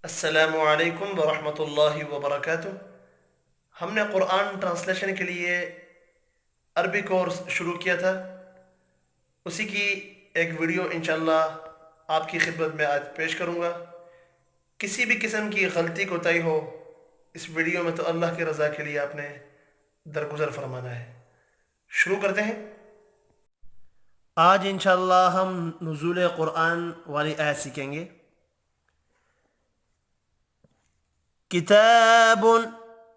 السلام علیکم ورحمۃ اللہ وبرکاتہ۔ ہم نے قرآن ٹرانسلیشن کے لیے عربی کورس شروع کیا تھا، اسی کی ایک ویڈیو انشاءاللہ آپ کی خدمت میں آج پیش کروں گا۔ کسی بھی قسم کی غلطی کوتاہی ہو اس ویڈیو میں تو اللہ کی رضا کے لیے آپ نے درگزر فرمانا ہے۔ شروع کرتے ہیں۔ آج انشاءاللہ ہم نزول قرآن والی آیت سیکھیں گے۔ کتاب،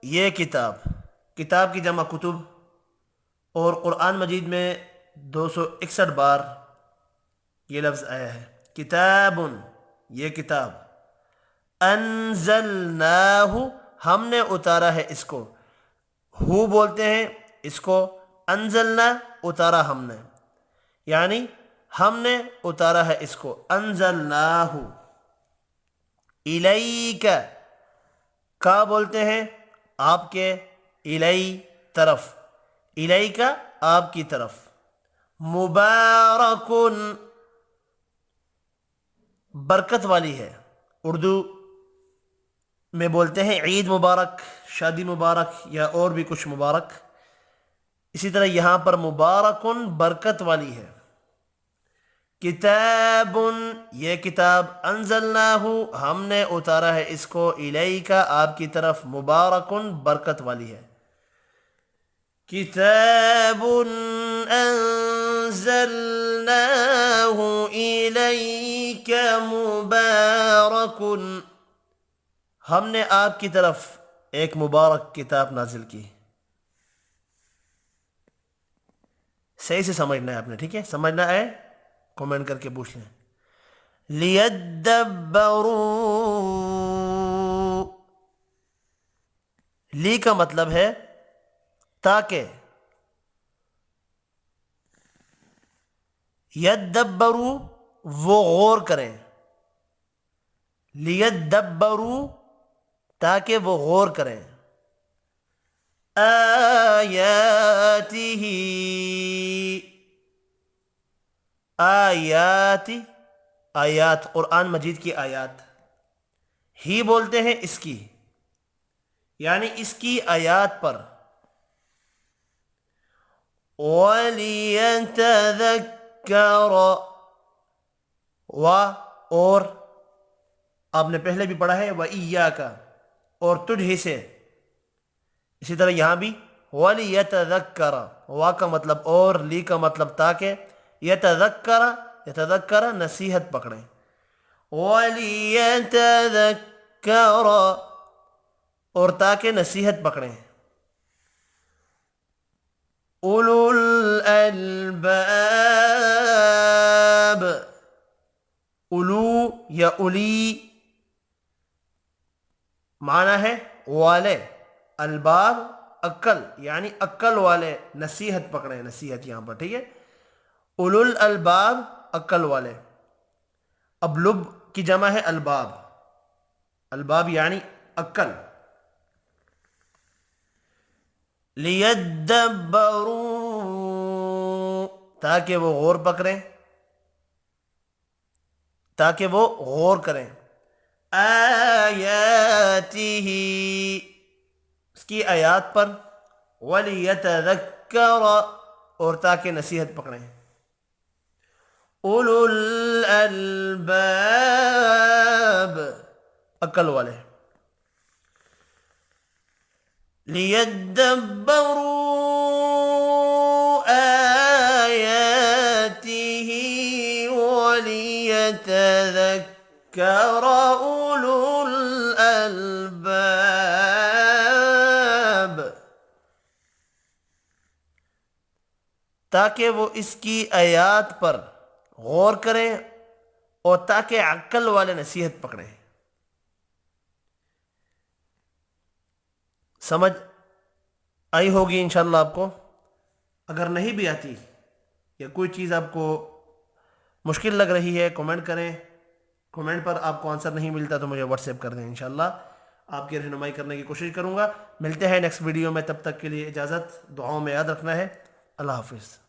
یہ کتاب، کتاب کی جمع کتب، اور قرآن مجید میں 261 بار یہ لفظ آیا ہے۔ کتاب، یہ کتاب، انزلناہ، ہم نے اتارا ہے اس کو۔ ہو بولتے ہیں اس کو، انزلنا اتارا ہم نے، یعنی ہم نے اتارا ہے اس کو۔ انزلناہ الیک، کا بولتے ہیں آپ کے، الی طرف، الی کا آپ کی طرف۔ مبارکن، برکت والی ہے، اردو میں بولتے ہیں عید مبارک، شادی مبارک، یا اور بھی کچھ مبارک۔ اسی طرح یہاں پر مبارکن برکت والی ہے۔ کتاب، یہ کتاب، انزلناہ، ہم نے اتارا ہے اس کو، الیکا آپ کی طرف، مبارکن برکت والی ہے۔ کتاب انزلناہ الیک مبارکن، ہم نے آپ کی طرف ایک مبارک کتاب نازل کی۔ صحیح سے سمجھنا ہے آپ نے، ٹھیک ہے؟ سمجھنا ہے کمنٹ کر کے پوچھ لیں۔ لیدبروا، لی کا مطلب ہے تاکہ، یدبروا وہ غور کریں، لیدبروا تاکہ وہ غور کریں، آیاتہ، آیات، آیات قرآن مجید کی آیات، ہی بولتے ہیں اس کی، یعنی اس کی آیات پر۔ وَلِيَتَذَكَّرَ، اور آپ نے پہلے بھی پڑھا ہے وَإِيَّاكَ، اور تجھ ہی سے۔ اسی طرح یہاں بھی وَلِيَتَذَكَّرَ، وا کا مطلب اور، لی کا مطلب تاکہ، یتذکر، یتذکر نصیحت پکڑیں۔ وَلِيَتَذَكَّرَ، اور تاکہ نصیحت پکڑیں۔ اولو الالباب، اولو یا اولی معنی ہے والے، الباب عقل، یعنی عقل والے نصیحت پکڑیں، نصیحت یہاں پر، ٹھیک ہے؟ اولو الالباب عقل والے۔ اب لب کی جمع ہے الباب، الباب یعنی عقل۔ لیدبروا، تاکہ وہ غور پکڑیں، تاکہ وہ غور کریں۔ آیاتہ، اس کی آیات پر۔ وَلِيَتَذَكَّرَ، اور تاکہ نصیحت پکڑیں۔ اولو الالباب عقل والے۔ لِيَدَّبَّرُوا آيَاتِهِ وَلِيَتَذَكَّرَ أُولُو الْأَلْبَابِ، تاکہ وہ اس کی آیات پر غور کریں اور تاکہ عقل والے نصیحت پکڑیں۔ سمجھ آئی ہوگی انشاءاللہ آپ کو۔ اگر نہیں بھی آتی یا کوئی چیز آپ کو مشکل لگ رہی ہے، کمنٹ کریں، کمنٹ پر آپ کو آنسر نہیں ملتا تو مجھے واٹس ایپ کر دیں، انشاءاللہ آپ کی رہنمائی کرنے کی کوشش کروں گا۔ ملتے ہیں نیکسٹ ویڈیو میں، تب تک کے لیے اجازت، دعاؤں میں یاد رکھنا ہے۔ اللہ حافظ۔